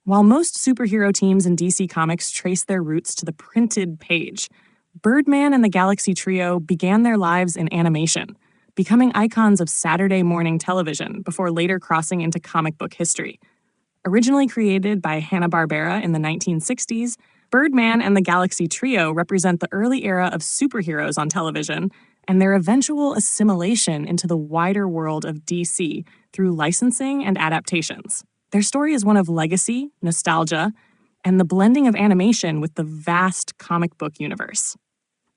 While most superhero teams in DC Comics trace their roots to the printed page, Birdman and the Galaxy Trio began their lives in animation, becoming icons of Saturday morning television before later crossing into comic book history. Originally created by Hanna-Barbera in the 1960s, Birdman and the Galaxy Trio represent the early era of superheroes on television and their eventual assimilation into the wider world of DC through licensing and adaptations. Their story is one of legacy, nostalgia, and the blending of animation with the vast comic book universe.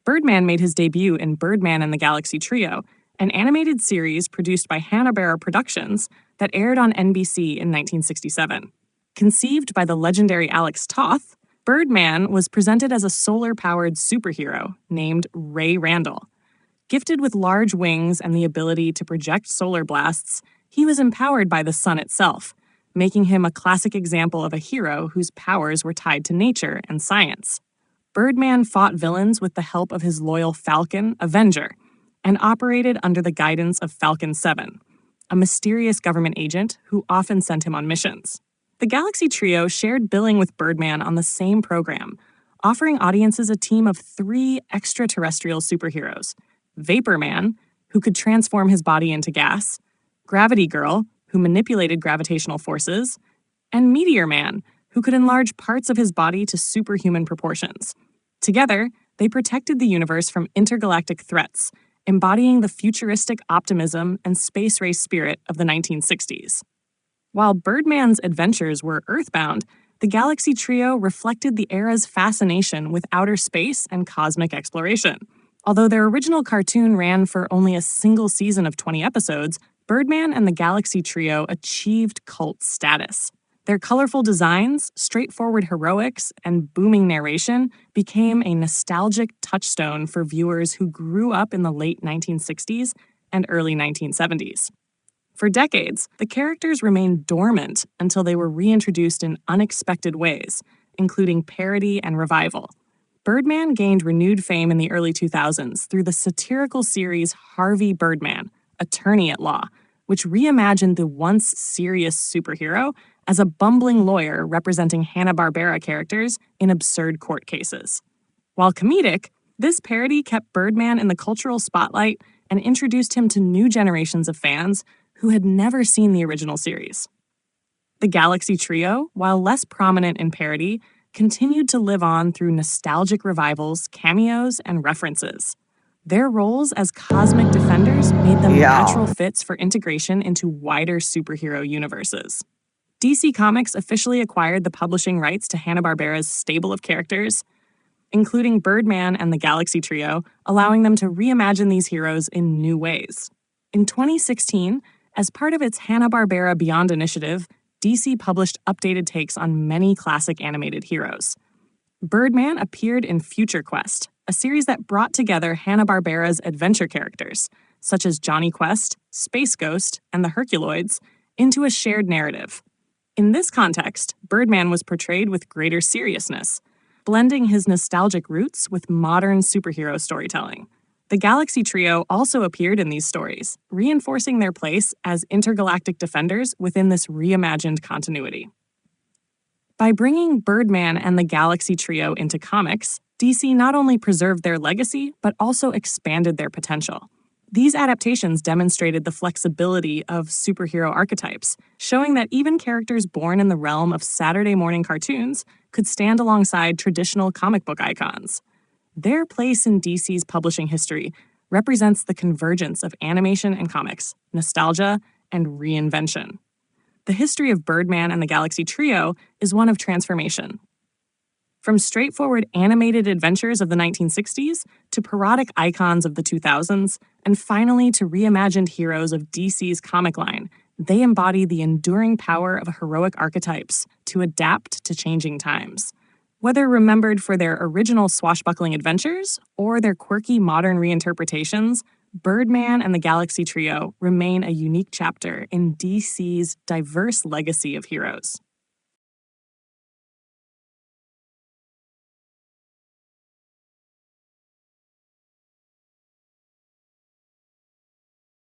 Birdman made his debut in Birdman and the Galaxy Trio, an animated series produced by Hanna-Barbera Productions that aired on NBC in 1967. Conceived by the legendary Alex Toth, Birdman was presented as a solar-powered superhero named Ray Randall. Gifted with large wings and the ability to project solar blasts, he was empowered by the sun itself, making him a classic example of a hero whose powers were tied to nature and science. Birdman fought villains with the help of his loyal Falcon, Avenger, and operated under the guidance of Falcon 7, a mysterious government agent who often sent him on missions. The Galaxy Trio shared billing with Birdman on the same program, offering audiences a team of 3 extraterrestrial superheroes: Vapor Man, who could transform his body into gas, Gravity Girl, who manipulated gravitational forces, and Meteor Man, who could enlarge parts of his body to superhuman proportions. Together, they protected the universe from intergalactic threats, embodying the futuristic optimism and space race spirit of the 1960s. While Birdman's adventures were earthbound, the Galaxy Trio reflected the era's fascination with outer space and cosmic exploration. Although their original cartoon ran for only a single season of 20 episodes, Birdman and the Galaxy Trio achieved cult status. Their colorful designs, straightforward heroics, and booming narration became a nostalgic touchstone for viewers who grew up in the late 1960s and early 1970s. For decades, the characters remained dormant until they were reintroduced in unexpected ways, including parody and revival. Birdman gained renewed fame in the early 2000s through the satirical series Harvey Birdman, Attorney at Law, which reimagined the once serious superhero as a bumbling lawyer representing Hanna-Barbera characters in absurd court cases. While comedic, this parody kept Birdman in the cultural spotlight and introduced him to new generations of fans who had never seen the original series. The Galaxy Trio, while less prominent in parody, continued to live on through nostalgic revivals, cameos, and references. Their roles as cosmic defenders made them natural fits for integration into wider superhero universes. DC Comics officially acquired the publishing rights to Hanna-Barbera's stable of characters, including Birdman and the Galaxy Trio, allowing them to reimagine these heroes in new ways. In 2016, as part of its Hanna-Barbera Beyond initiative, DC published updated takes on many classic animated heroes. Birdman appeared in Future Quest, a series that brought together Hanna-Barbera's adventure characters, such as Johnny Quest, Space Ghost, and the Herculoids, into a shared narrative. In this context, Birdman was portrayed with greater seriousness, blending his nostalgic roots with modern superhero storytelling. The Galaxy Trio also appeared in these stories, reinforcing their place as intergalactic defenders within this reimagined continuity. By bringing Birdman and the Galaxy Trio into comics, DC not only preserved their legacy, but also expanded their potential. These adaptations demonstrated the flexibility of superhero archetypes, showing that even characters born in the realm of Saturday morning cartoons could stand alongside traditional comic book icons. Their place in DC's publishing history represents the convergence of animation and comics, nostalgia, and reinvention. The history of Birdman and the Galaxy Trio is one of transformation. From straightforward animated adventures of the 1960s to parodic icons of the 2000s, and finally to reimagined heroes of DC's comic line, they embody the enduring power of heroic archetypes to adapt to changing times. Whether remembered for their original swashbuckling adventures or their quirky modern reinterpretations, Birdman and the Galaxy Trio remain a unique chapter in DC's diverse legacy of heroes.